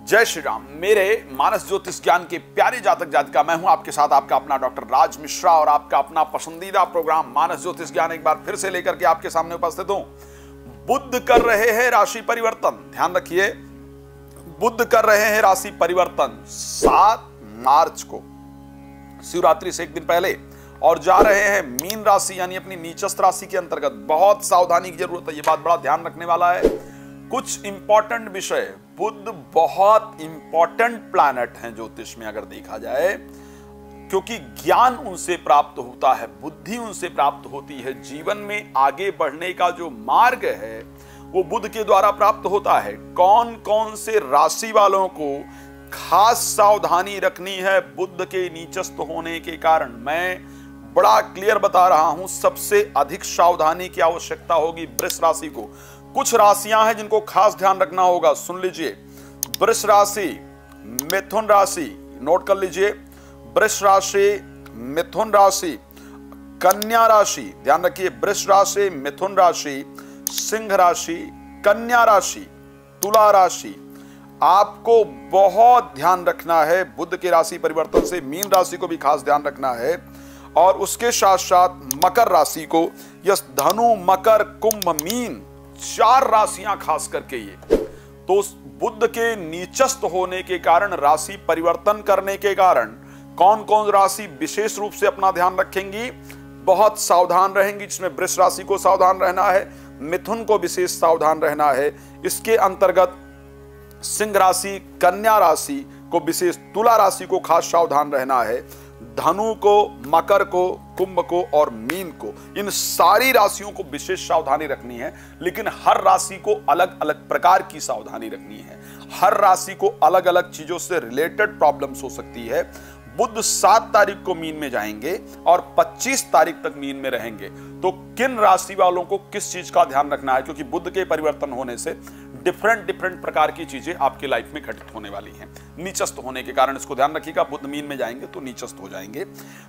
जय श्री राम। मेरे मानस ज्योतिष ज्ञान के प्यारे जातक जातिका, मैं हूं आपके साथ आपका अपना डॉक्टर राज मिश्रा और आपका अपना पसंदीदा प्रोग्राम मानस ज्योतिष ज्ञान एक बार फिर से लेकर के आपके सामने उपस्थित हूं। बुध कर रहे हैं राशि परिवर्तन, ध्यान रखिए, बुध कर रहे हैं राशि परिवर्तन 7 मार्च को, शिवरात्रि से एक दिन पहले, और जा रहे हैं मीन राशि यानी अपनी नीचस्थ राशि के अंतर्गत। बहुत सावधानी की जरूरत है, यह बात बड़ा ध्यान रखने वाला है। कुछ इंपॉर्टेंट विषय, बुध बहुत इंपॉर्टेंट प्लैनेट हैं ज्योतिष में अगर देखा जाए, क्योंकि ज्ञान उनसे प्राप्त होता है, बुद्धि उनसे प्राप्त होती है। जीवन में आगे बढ़ने का जो मार्ग है वो बुध के द्वारा प्राप्त होता है। कौन कौन से राशि वालों को खास सावधानी रखनी है बुध के नीचस्थ होने के कारण, मैं बड़ा क्लियर बता रहा हूं। सबसे अधिक सावधानी की आवश्यकता होगी वृष राशि को। कुछ राशियां हैं जिनको खास ध्यान रखना होगा, सुन लीजिए। वृष राशि, मिथुन राशि, नोट कर लीजिए, वृष राशि, मिथुन राशि, कन्या राशि, ध्यान रखिए, वृष राशि, मिथुन राशि, सिंह राशि, कन्या राशि, तुला राशि। आपको बहुत ध्यान रखना है बुध के राशि परिवर्तन से। मीन राशि को भी खास ध्यान रखना है, और उसके साथ साथ मकर राशि को, यस, धनु, मकर, कुंभ, मीन, 4 राशियां खास करके ये। तो बुध के नीचस्थ होने के कारण, राशि परिवर्तन करने के कारण कौन कौन राशि विशेष रूप से अपना ध्यान रखेंगी, बहुत सावधान रहेंगी। जिसमें वृष राशि को सावधान रहना है, मिथुन को विशेष सावधान रहना है, इसके अंतर्गत सिंह राशि, कन्या राशि को विशेष, तुला राशि को खास सावधान रहना है, धनु को, मकर को, कुंभ को और मीन को, इन सारी राशियों को विशेष सावधानी रखनी है। लेकिन हर राशि को अलग अलग प्रकार की सावधानी रखनी है। हर राशि को अलग अलग चीजों से रिलेटेड प्रॉब्लम्स हो सकती है। बुध 7 तारीख को मीन में जाएंगे और 25 तारीख तक मीन में रहेंगे। तो किन राशि वालों को किस चीज का ध्यान रखना है, क्योंकि बुध के परिवर्तन होने से डिफरेंट प्रकार की चीजें आपकी लाइफ में घटित होने वाली हैं नीचस्थ होने के कारण। इसको ध्यान रखिएगा, बुध मीन में जाएंगे तो नीचस्थ हो जाएंगे।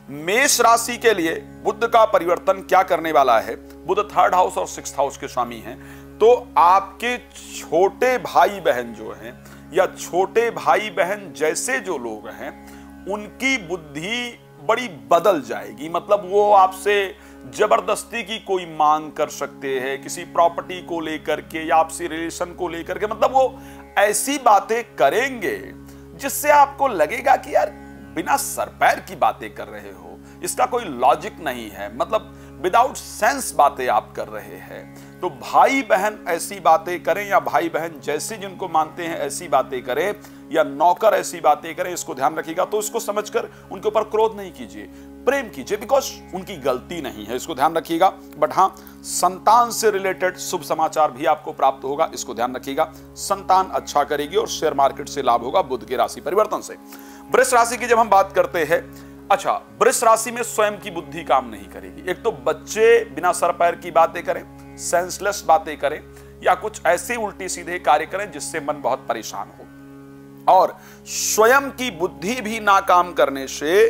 मेष राशि के लिए बुध का परिवर्तन क्या करने वाला है, बुध 3rd हाउस और 6th हाउस के स्वामी हैं। तो आपके छोटे भाई बहन जो हैं, या छोटे भाई बहन जैसे जो लोग हैं, उनकी बुद्धि बड़ी बदल जाएगी। मतलब वो आपसे जबरदस्ती की कोई मांग कर सकते हैं, किसी प्रॉपर्टी को लेकर के या आपसे रिलेशन को लेकर के। मतलब वो ऐसी बातें करेंगे जिससे आपको लगेगा कि यार बिना सर पैर की बातें कर रहे हो, इसका कोई लॉजिक नहीं है, मतलब विदाउट सेंस बातें आप कर रहे हैं। तो भाई बहन ऐसी बातें करें, या भाई बहन जैसे जिनको मानते हैं ऐसी बातें करें, या नौकर ऐसी बातें करें, इसको ध्यान रखिएगा। तो इसको समझकर उनके ऊपर क्रोध नहीं कीजिए, प्रेम कीजिए, बिकॉज उनकी गलती नहीं है, इसको ध्यान रखिएगा। बट हाँ, संतान से रिलेटेड शुभ समाचार भी आपको प्राप्त होगा, इसको ध्यान रखिएगा। संतान अच्छा करेगी और शेयर मार्केट से लाभ होगा बुध के राशि परिवर्तन से। वृष राशि की जब हम बात करते हैं, अच्छा, वृष राशि में स्वयं की बुद्धि काम नहीं करेगी। एक तो बच्चे बिना सर पैर की बातें करें, सेंसलेस बातें करें, या कुछ ऐसे उल्टे सीधे कार्य करें जिससे मन बहुत परेशान हो, और स्वयं की बुद्धि भी ना काम करने से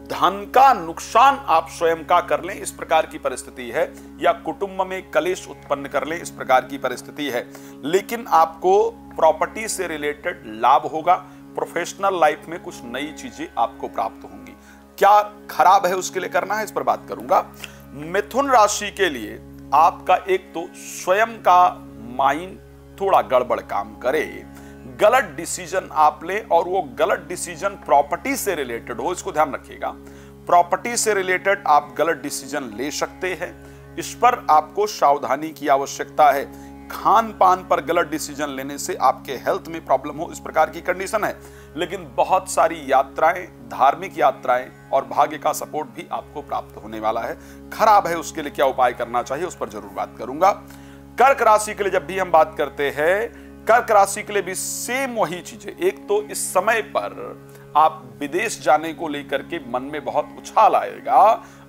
धन का नुकसान आप स्वयं का कर लें, इस प्रकार की परिस्थिति है, या कुटुंब में कलेश उत्पन्न कर लें, इस प्रकार की परिस्थिति है। लेकिन आपको प्रॉपर्टी से रिलेटेड लाभ होगा, प्रोफेशनल लाइफ में कुछ नई चीजें आपको प्राप्त होंगी। क्या खराब है उसके लिए करना है, इस पर बात करूंगा। मिथुन राशि के लिए आपका एक तो स्वयं का माइंड थोड़ा गड़बड़ काम करे, गलत डिसीजन आप ले, और वो गलत डिसीजन प्रॉपर्टी से रिलेटेड हो, इसको ध्यान रखिएगा। प्रॉपर्टी से रिलेटेड आप गलत डिसीजन ले सकते हैं, इस पर आपको सावधानी की आवश्यकता है। खान पान पर गलत डिसीजन लेने से आपके हेल्थ में प्रॉब्लम हो, इस प्रकार की कंडीशन है। लेकिन बहुत सारी यात्राएं, धार्मिक यात्राएं और भाग्य का सपोर्ट भी आपको प्राप्त होने वाला है। खराब है उसके लिए क्या उपाय करना चाहिए, उस पर जरूर बात करूंगा। कर्क राशि के लिए जब भी हम बात करते हैं, कर्क राशि के लिए भी सेम वही चीजें। एक तो इस समय पर आप विदेश जाने को लेकर के मन में बहुत उछाल आएगा,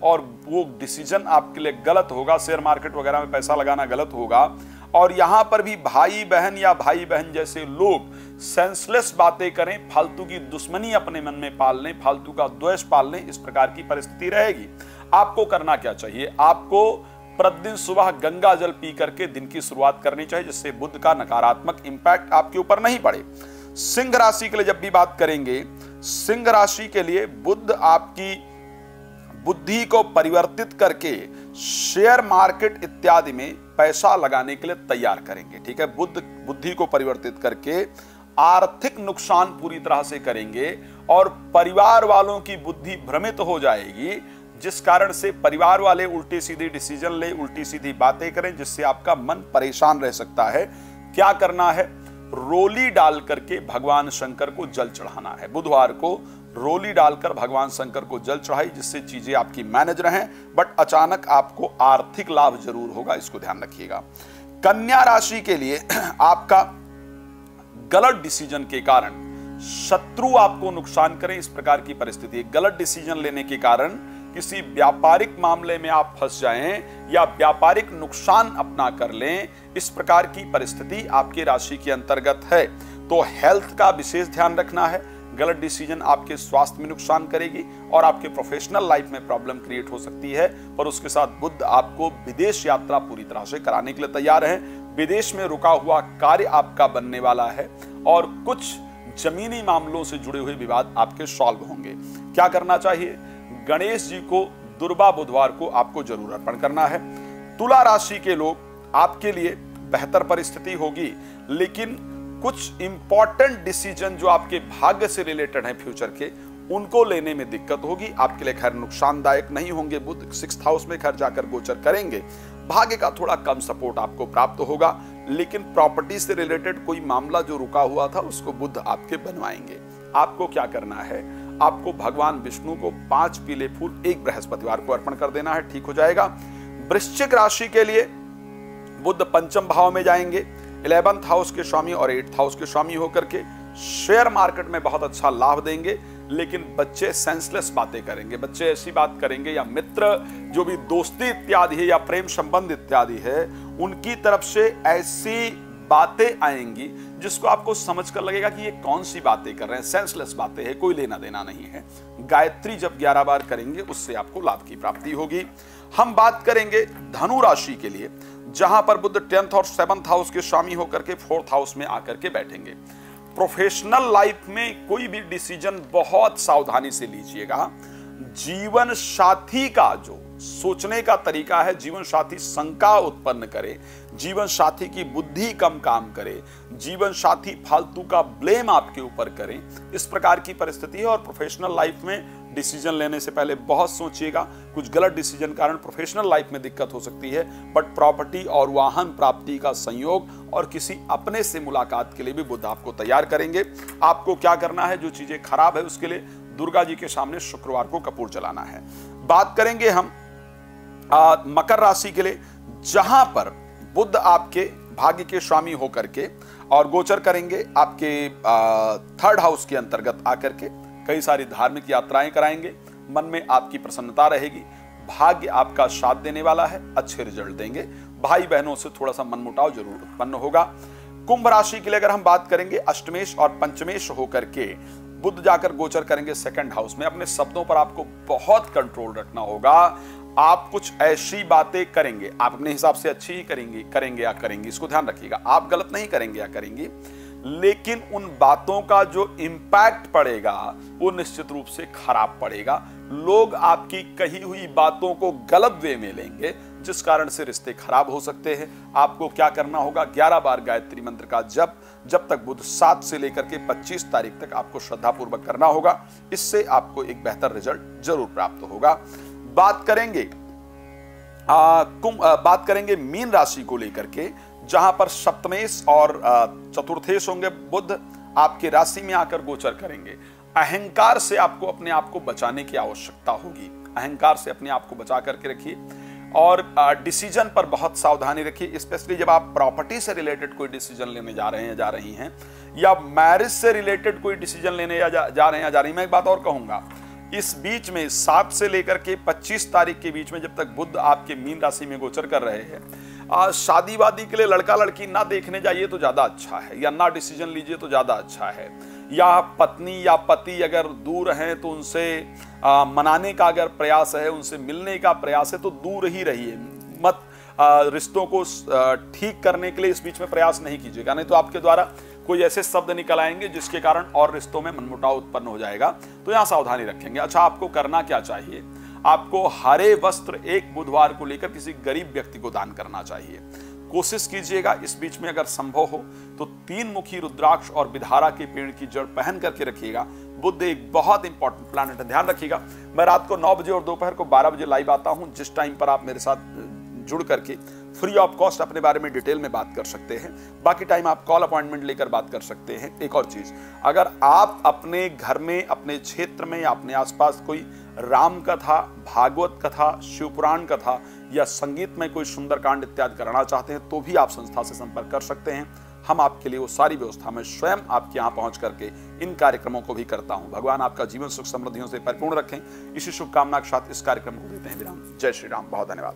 और वो डिसीजन आपके लिए गलत होगा, शेयर मार्केट वगैरह में पैसा लगाना गलत होगा। और यहां पर भी भाई बहन या भाई बहन जैसे लोग सेंसलेस बातें करें, फालतू की दुश्मनी अपने मन में पाल लें, फालतू का द्वेष पाल लें, इस प्रकार की परिस्थिति रहेगी। आपको करना क्या चाहिए, आपको प्रतिदिन सुबह गंगा जल पी करके दिन की शुरुआत करनी चाहिए, जिससे बुध का नकारात्मक इंपैक्ट आपके ऊपर नहीं पड़े। सिंह राशि के लिए जब भी बात करेंगे, सिंह राशि के लिए बुध आपकी बुद्धि को परिवर्तित करके शेयर मार्केट इत्यादि में पैसा लगाने के लिए तैयार करेंगे। ठीक है, बुध बुद्धि को परिवर्तित करके आर्थिक नुकसान पूरी तरह से करेंगे और परिवार वालों की बुद्धि भ्रमित हो जाएगी, जिस कारण से परिवार वाले उल्टी सीधी डिसीजन ले, उल्टी सीधी बातें करें, जिससे आपका मन परेशान रह सकता है। क्या करना है? रोली डाल करके भगवान शंकर को जल चढ़ाना है। बुधवार को रोली डालकर भगवान शंकर को जल चढ़ाई, जिससे चीजें आपकी मैनेज रहें, बट अचानक आपको आर्थिक लाभ जरूर होगा, इसको ध्यान रखिएगा। कन्या राशि के लिए आपका गलत डिसीजन के कारण शत्रु आपको नुकसान करें, इस प्रकार की परिस्थिति है। गलत डिसीजन लेने के कारण किसी व्यापारिक मामले में आप फंस जाएं या व्यापारिक नुकसान अपना कर लें, इस प्रकार की परिस्थिति आपके राशि के अंतर्गत है। तो हेल्थ का विशेष ध्यान रखना है। गलत डिसीजन आपके स्वास्थ्य में नुकसान करेगी और आपके प्रोफेशनल लाइफ में प्रॉब्लम क्रिएट हो सकती है। पर उसके साथ बुध आपको विदेश यात्रा पूरी तरह से कराने के लिए तैयार है। विदेश में रुका हुआ कार्य आपका बनने वाला है और कुछ जमीनी मामलों से जुड़े हुए विवाद आपके सॉल्व होंगे। क्या करना चाहिए? गणेश जी को दुर्वा बुधवार को आपको जरूर अर्पण करना है। तुला राशि के लोग, आपके लिए बेहतर परिस्थिति होगी, लेकिन कुछ इंपॉर्टेंट डिसीजन जो आपके भाग्य से रिलेटेड हैं फ्यूचर के, उनको लेने में दिक्कत होगी। आपके लिए खैर नुकसानदायक नहीं होंगे। बुध 6th हाउस में खैर जाकर गोचर करेंगे। भाग्य का थोड़ा कम सपोर्ट आपको प्राप्त होगा, लेकिन प्रॉपर्टी से रिलेटेड कोई मामला जो रुका हुआ था उसको बुध आपके बनवाएंगे। आपको क्या करना है? आपको भगवान विष्णु को 5 पीले फूल एक बृहस्पतिवार को अर्पण कर देना है, ठीक हो जाएगा। वृश्चिक राशि के लिए बुध पंचम भाव में जाएंगे, 11th हाउस के स्वामी और 8th हाउस के स्वामी होकर के शेयर मार्केट में बहुत अच्छा लाभ देंगे। लेकिन बच्चे सेंसलेस बातें करेंगे, बच्चे ऐसी बात करेंगे, या मित्र जो भी दोस्ती इत्यादि है या प्रेम संबंध इत्यादि है, उनकी तरफ से ऐसी बातें आएंगी जिसको आपको समझकर लगेगा कि ये कौन सी बातें कर रहे हैं, सेंसलेस बातें हैं, कोई लेना देना नहीं है। गायत्री जब 11 बार करेंगे उससे आपको लाभ की प्राप्ति होगी। हम बात करेंगे धनु राशि के लिए, जहां पर बुध 10th और 7th हाउस के स्वामी होकर के 4th हाउस में आकर के बैठेंगे। प्रोफेशनल लाइफ में कोई भी डिसीजन बहुत सावधानी से लीजिएगा। जीवन साथी का जो सोचने का तरीका है, जीवन साथी शंका उत्पन्न करे, जीवन साथी की बुद्धि कम काम करे, जीवन साथी फालतू का ब्लेम आपके ऊपर करें, इस प्रकार की परिस्थिति है। और प्रोफेशनल लाइफ में डिसीजन लेने से पहले बहुत सोचिएगा। कुछ गलत डिसीजन कारण प्रोफेशनल लाइफ में दिक्कत हो सकती है, बट प्रॉपर्टी और वाहन प्राप्ति का संयोग और किसी अपने से मुलाकात के लिए भी बुध आपको तैयार करेंगे। आपको क्या करना है? जो चीजें खराब है उसके लिए दुर्गा जी के सामने शुक्रवार को कपूर जलाना है। बात करेंगे हम मकर राशि के लिए, जहां पर बुध आपके भाग्य के स्वामी होकर के और गोचर करेंगे आपके 3rd हाउस के अंतर्गत आकर के कई सारी धार्मिक यात्राएं कराएंगे। मन में आपकी प्रसन्नता रहेगी, भाग्य आपका साथ देने वाला है, अच्छे रिजल्ट देंगे। भाई बहनों से थोड़ा सा मनमुटाव जरूर उत्पन्न होगा। कुंभ राशि के लिए अगर हम बात करेंगे, अष्टमेश और पंचमेश होकर के बुध जाकर गोचर करेंगे 2nd हाउस में। अपने शब्दों पर आपको बहुत कंट्रोल रखना होगा। आप कुछ ऐसी बातें करेंगे, आप अपने हिसाब से अच्छी ही करेंगे या करेंगी, इसको ध्यान रखिएगा। आप गलत नहीं करेंगे या करेंगी, लेकिन उन बातों का जो इंपैक्ट पड़ेगा वो निश्चित रूप से खराब पड़ेगा। लोग आपकी कही हुई बातों को गलत वे में लेंगे, जिस कारण से रिश्ते खराब हो सकते हैं। आपको क्या करना होगा? 11 बार गायत्री मंत्र का जब तक बुध 7 से लेकर के 25 तारीख तक आपको श्रद्धापूर्वक करना होगा। इससे आपको एक बेहतर रिजल्ट जरूर प्राप्त होगा। बात करेंगे मीन राशि को लेकर के, जहां पर सप्तमेश और चतुर्थेश होंगे। बुध आपके राशि में आकर गोचर करेंगे। अहंकार से आपको अपने आप को बचाने की आवश्यकता होगी। अहंकार से अपने आप को बचा करके रखिए और डिसीजन पर बहुत सावधानी रखिए। स्पेशली जब आप प्रॉपर्टी से रिलेटेड कोई डिसीजन लेने जा रहे हैं या जा रही हैं, या मैरिज से रिलेटेड कोई डिसीजन लेने जा रहे हैं या जा रही हैं। मैं एक बात और कहूंगा, इस बीच में 7 से लेकर के 25 तारीख के बीच में जब तक बुध आपके मीन राशि में गोचर कर रहे हैं, शादी वादी के लिए लड़का लड़की ना देखने जाइए तो ज्यादा अच्छा है, या ना डिसीजन लीजिए तो ज्यादा अच्छा है। या पत्नी या पति अगर दूर हैं तो उनसे मनाने का अगर प्रयास है, उनसे मिलने का प्रयास है तो दूर ही रहिए। मत रिश्तों को ठीक करने के लिए इस बीच में प्रयास नहीं कीजिएगा, नहीं तो आपके द्वारा कोई ऐसे शब्द निकल आएंगे जिसके कारण और रिश्तों में मनमुटाव उत्पन्न हो जाएगा। तो यहां सावधानी रखेंगे। अच्छा, आपको करना क्या चाहिए? आपको हरे वस्त्र एक बुधवार को लेकर किसी गरीब व्यक्ति को दान करना चाहिए। कोशिश कीजिएगा इस बीच में अगर संभव हो तो 3 मुखी रुद्राक्ष और विधारा के पेड़ की जड़ पहन करके रखिएगा। बुध एक बहुत इंपॉर्टेंट प्लैनेट है, ध्यान रखिएगा। मैं रात को 9 बजे और दोपहर को 12 बजे लाइव आता हूं, जिस टाइम पर आप मेरे साथ जुड़ करके फ्री ऑफ कॉस्ट अपने बारे में डिटेल में बात कर सकते हैं। बाकी टाइम आप कॉल अपॉइंटमेंट लेकर बात कर सकते हैं। एक और चीज, अगर आप अपने घर में, अपने क्षेत्र में या अपने आसपास कोई राम कथा, भागवत कथा, शिवपुराण कथा या संगीत में कोई सुंदरकांड इत्यादि कराना चाहते हैं तो भी आप संस्था से संपर्क कर सकते हैं। हम आपके लिए वो सारी व्यवस्था में स्वयं आपके यहाँ पहुंच करके इन कार्यक्रमों को भी करता हूं। भगवान आपका जीवन सुख समृद्धियों से परिपूर्ण रखें। इसी शुभकामना के साथ इस कार्यक्रम को देते हैं विराम। जय श्री राम। बहुत धन्यवाद।